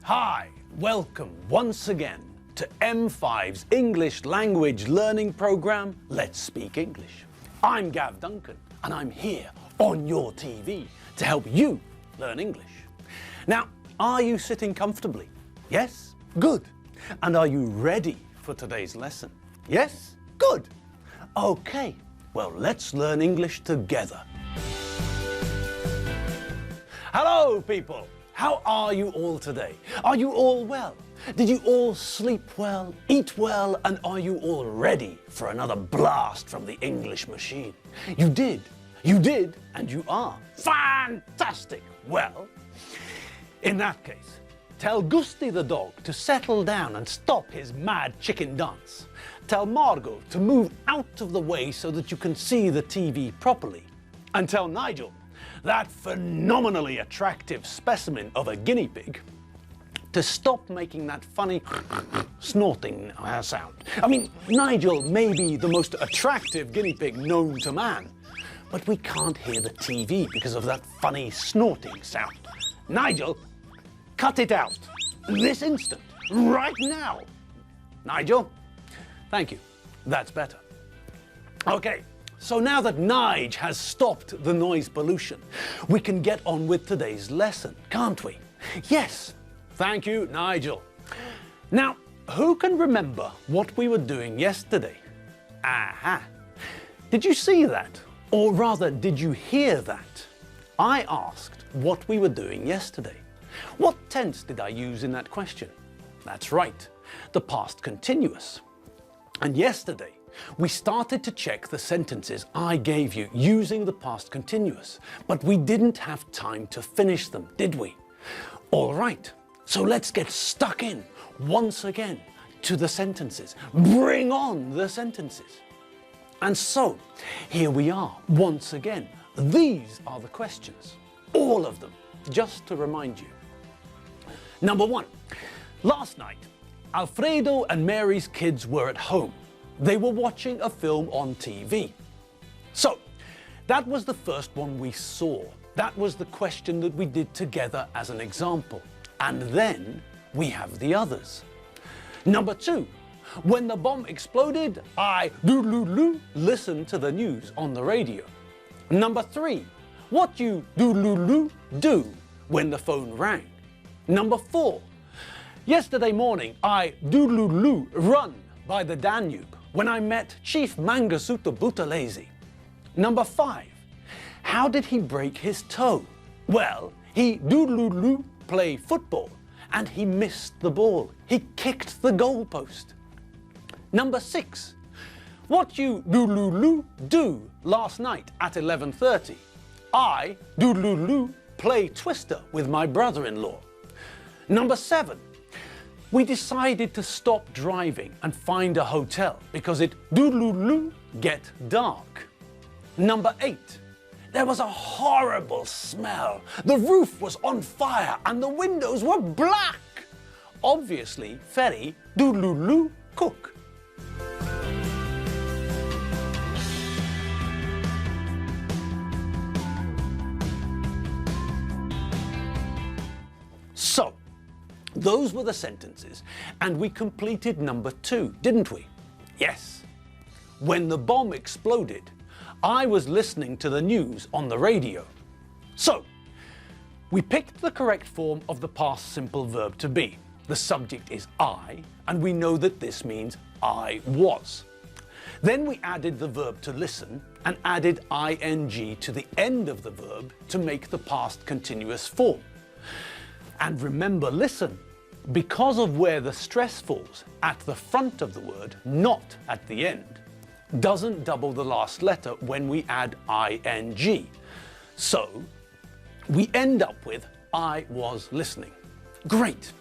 Hi, welcome once again to M5's English language learning program, Let's Speak English. I'm Gav Duncan and I'm here on your TV to help you learn English. Now, are you sitting comfortably? Yes? Good. And are you ready for today's lesson? Yes? Good. Okay, well, let's learn English together. Hello, people. How are you all today? Are you all well? Did you all sleep well, eat well, and are you all ready for another blast from the English machine? You did, and you are. Fantastic! Well, in that case, tell Gusty the dog to settle down and stop his mad chicken dance. Tell Margot to move out of the way so that you can see the TV properly. And tell Nigel, that phenomenally attractive specimen of a guinea pig, to stop making that funny snorting sound. I mean, Nigel may be the most attractive guinea pig known to man, but we can't hear the TV because of that funny snorting sound. Nigel, cut it out. This instant. Right now. Nigel? Thank you. That's better. Okay, so now that Nige has stopped the noise pollution, we can get on with today's lesson, can't we? Yes. Thank you, Nigel. Now, who can remember what we were doing yesterday? Aha! Did you see that? Or rather, did you hear that? I asked what we were doing yesterday. What tense did I use in that question? That's right, the past continuous. And yesterday, we started to check the sentences I gave you using the past continuous, but we didn't have time to finish them, did we? All right. So let's get stuck in, once again, to the sentences. Bring on the sentences. And so, here we are, once again. These are the questions, all of them, just to remind you. Number one, last night, Alfredo and Mary's kids were at home. They were watching a film on TV. So, that was the first one we saw. That was the question that we did together as an example. And then we have the others. Number two, when the bomb exploded, I listened to the news on the radio. Number three, what you do when the phone rang. Number four, yesterday morning I run by the Danube when I met Chief Mangasuta Buthelezi. Number five, how did he break his toe? Well, he play football and he missed the ball. He kicked the goalpost. Number six, what you do last night at 11:30? I play Twister with my brother-in-law. Number seven, we decided to stop driving and find a hotel because it get dark. Number eight, there was a horrible smell. The roof was on fire and the windows were black. Obviously, Ferry cook. So, those were the sentences, and we completed number two, didn't we? Yes. When the bomb exploded, I was listening to the news on the radio. So, we picked the correct form of the past simple verb to be. The subject is I, and we know that this means I was. Then we added the verb to listen and added ing to the end of the verb to make the past continuous form. And remember, listen, because of where the stress falls, at the front of the word, not at the end, doesn't double the last letter when we add ing. So, we end up with I was listening. Great!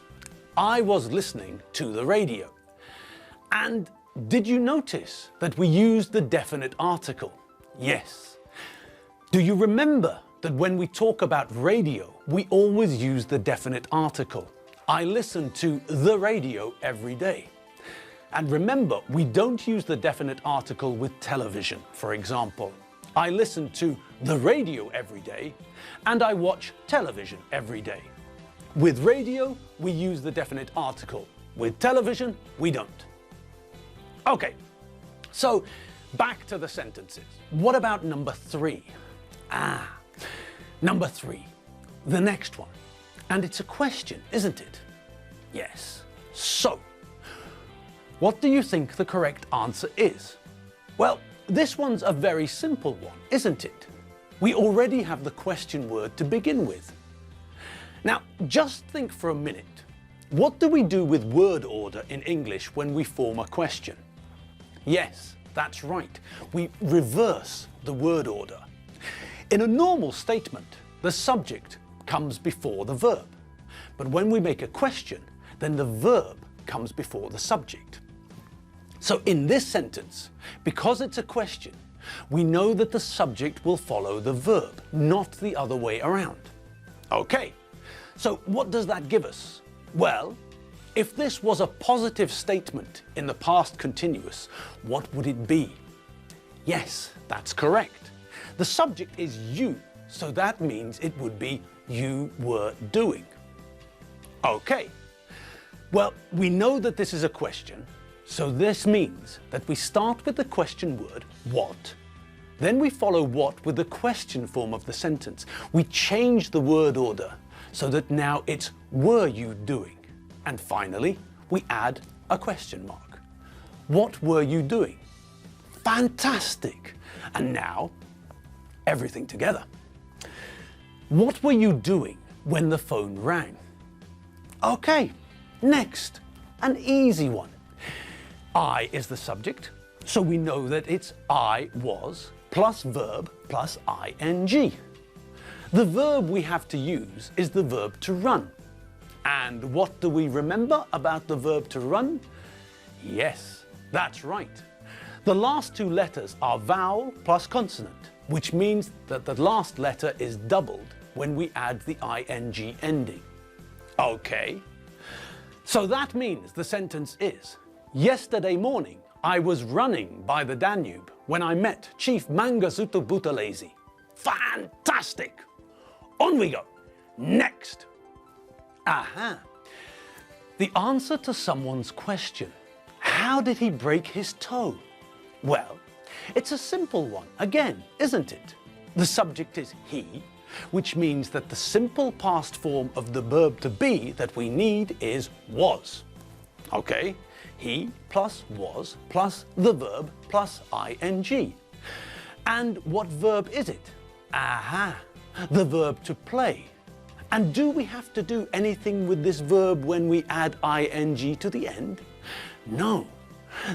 I was listening to the radio. And did you notice that we used the definite article? Yes. Do you remember that when we talk about radio, we always use the definite article? I listen to the radio every day. And remember, we don't use the definite article with television, for example. I listen to the radio every day, and I watch television every day. With radio, we use the definite article. With television, we don't. Okay, so back to the sentences. What about number 3? Number 3, the next one. And it's a question, isn't it? Yes. So, what do you think the correct answer is? Well, this one's a very simple one, isn't it? We already have the question word to begin with. Now, just think for a minute. What do we do with word order in English when we form a question? Yes, that's right. We reverse the word order. In a normal statement, the subject comes before the verb. But when we make a question, then the verb comes before the subject. So in this sentence, because it's a question, we know that the subject will follow the verb, not the other way around. Okay, so what does that give us? Well, if this was a positive statement in the past continuous, what would it be? Yes, that's correct. The subject is you, so that means it would be you were doing. Okay, well, we know that this is a question, so this means that we start with the question word, what, then we follow what with the question form of the sentence. We change the word order so that now it's were you doing? And finally, we add a question mark. What were you doing? Fantastic! And now, everything together. What were you doing when the phone rang? Okay, next, an easy one. I is the subject, so we know that it's I was plus verb plus ing. The verb we have to use is the verb to run. And what do we remember about the verb to run? Yes, that's right. The last 2 letters are vowel plus consonant, which means that the last letter is doubled when we add the ing ending. Okay, so that means the sentence is, yesterday morning I was running by the Danube when I met Chief Mangasutu Buthelezi. Fantastic! On we go. Next. Aha! The answer to someone's question, how did he break his toe? Well, it's a simple one again, isn't it? The subject is he, which means that the simple past form of the verb to be that we need is was. Okay, he plus was plus the verb plus ing. And what verb is it? Aha, the verb to play. And do we have to do anything with this verb when we add ing to the end? No,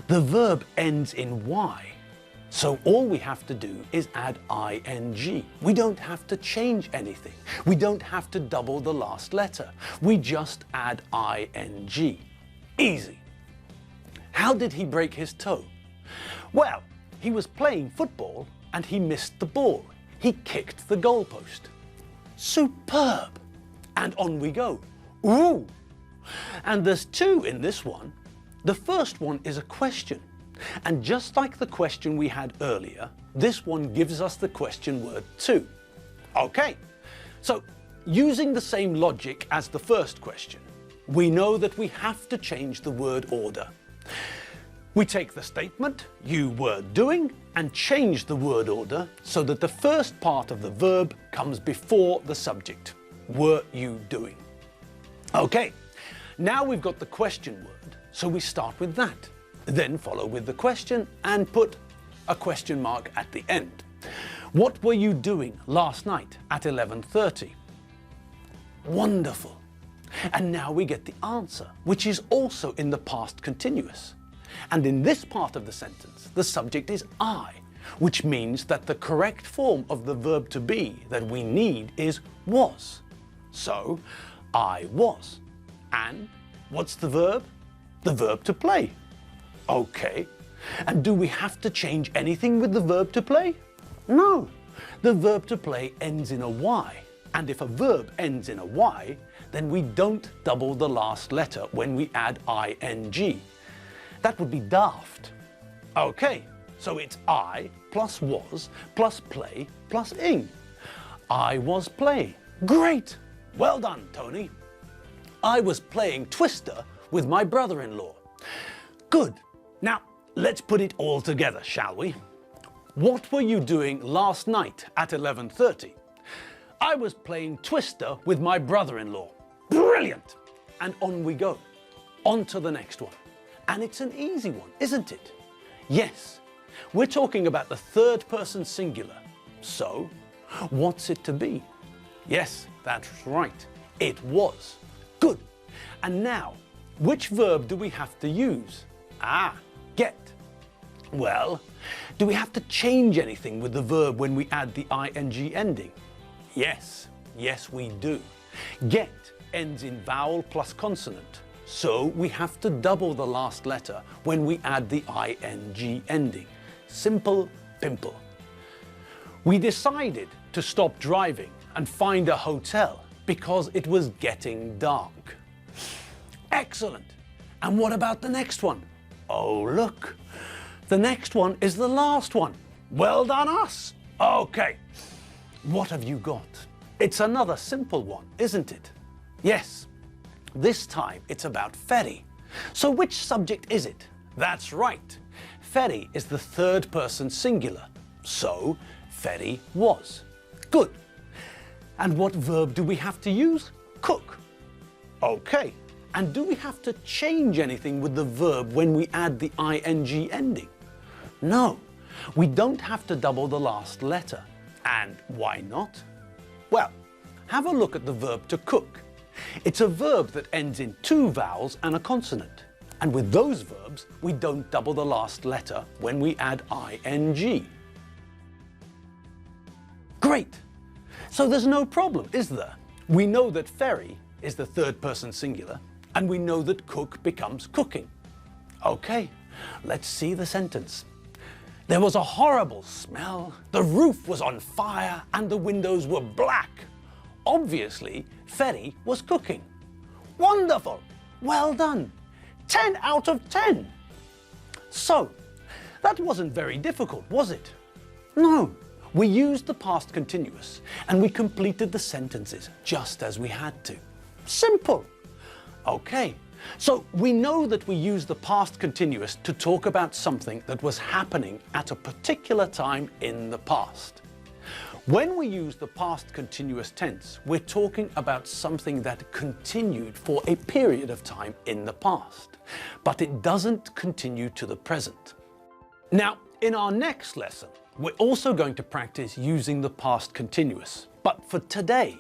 the verb ends in y. So all we have to do is add ing. We don't have to change anything. We don't have to double the last letter. We just add ing. Easy. How did he break his toe? Well, he was playing football and he missed the ball. He kicked the goalpost. Superb! And on we go. Ooh! And there's 2 in this one. The first one is a question. And just like the question we had earlier, this one gives us the question word to. Okay, so using the same logic as the first question, we know that we have to change the word order. We take the statement, you were doing, and change the word order so that the first part of the verb comes before the subject. Were you doing? Okay, now we've got the question word, so we start with that. Then follow with the question and put a question mark at the end. What were you doing last night at 11:30? Wonderful. And now we get the answer, which is also in the past continuous. And in this part of the sentence, the subject is I, which means that the correct form of the verb to be that we need is was. So, I was. And what's the verb? The verb to play. Okay. And do we have to change anything with the verb to play? No. The verb to play ends in a Y. And if a verb ends in a Y, then we don't double the last letter when we add ing. That would be daft. Okay, so it's I plus was plus play plus ing. I was playing. Great! Well done, Tony. I was playing Twister with my brother-in-law. Good. Now, let's put it all together, shall we? What were you doing last night at 11:30? I was playing Twister with my brother-in-law. Brilliant! And on we go. On to the next one. And it's an easy one, isn't it? Yes. We're talking about the third person singular. So, what's it to be? Yes, that's right. It was. Good. And now, which verb do we have to use? Get. Well, do we have to change anything with the verb when we add the ing ending? Yes. Yes, we do. Get ends in vowel plus consonant. So we have to double the last letter when we add the ing ending. Simple pimple. We decided to stop driving and find a hotel because it was getting dark. Excellent. And what about the next one? Oh, look. The next one is the last one. Well done us. Okay. What have you got? It's another simple one, isn't it? Yes. This time it's about ferry. So which subject is it? That's right. Ferry is the third person singular. So ferry was. Good. And what verb do we have to use? Cook. Okay. And do we have to change anything with the verb when we add the ing ending? No. We don't have to double the last letter. And why not? Well, have a look at the verb to cook. It's a verb that ends in two vowels and a consonant. And with those verbs, we don't double the last letter when we add ing. Great! So there's no problem, is there? We know that ferry is the third person singular, and we know that cook becomes cooking. Okay, let's see the sentence. There was a horrible smell, the roof was on fire, and the windows were black. Obviously, ferry was cooking. Wonderful! Well done! 10 out of 10! So, that wasn't very difficult, was it? No, we used the past continuous and we completed the sentences just as we had to. Simple! Okay, so we know that we use the past continuous to talk about something that was happening at a particular time in the past. When we use the past continuous tense, we're talking about something that continued for a period of time in the past, but it doesn't continue to the present. Now, in our next lesson, we're also going to practice using the past continuous. But for today,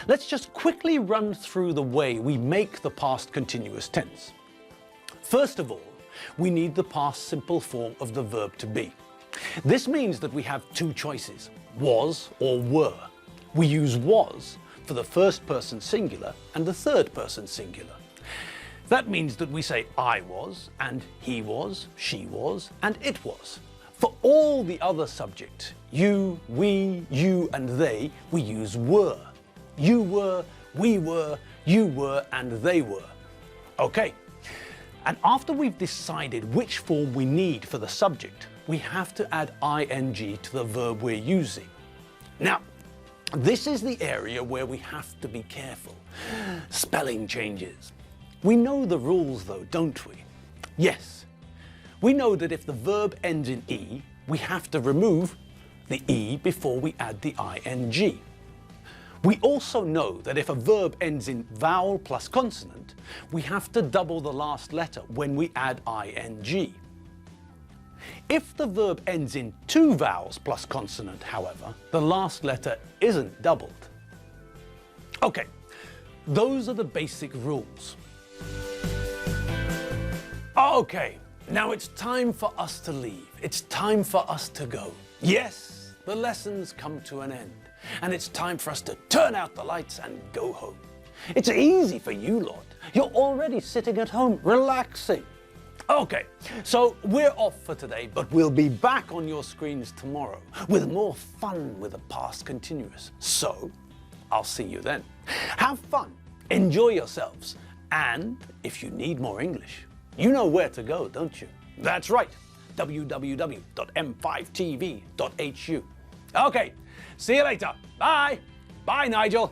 let's just quickly run through the way we make the past continuous tense. First of all, we need the past simple form of the verb to be. This means that we have two choices, was or were. We use was for the first person singular and the third person singular. That means that we say I was, and he was, she was, and it was. For all the other subjects, you, we, you, and they, we use were. You were, we were, you were, and they were. Okay, and after we've decided which form we need for the subject, we have to add ing to the verb we're using. Now, this is the area where we have to be careful. Spelling changes. We know the rules though, don't we? Yes. We know that if the verb ends in E, we have to remove the E before we add the ing. We also know that if a verb ends in vowel plus consonant, we have to double the last letter when we add ing. If the verb ends in two vowels plus consonant, however, the last letter isn't doubled. Okay, those are the basic rules. Okay, now it's time for us to leave. It's time for us to go. Yes, the lesson's come to an end, and it's time for us to turn out the lights and go home. It's easy for you lot. You're already sitting at home, relaxing. Okay, so we're off for today, but we'll be back on your screens tomorrow with more fun with the past continuous. So, I'll see you then. Have fun, enjoy yourselves, and if you need more English, you know where to go, don't you? That's right, www.m5tv.hu. Okay, see you later. Bye. Bye, Nigel.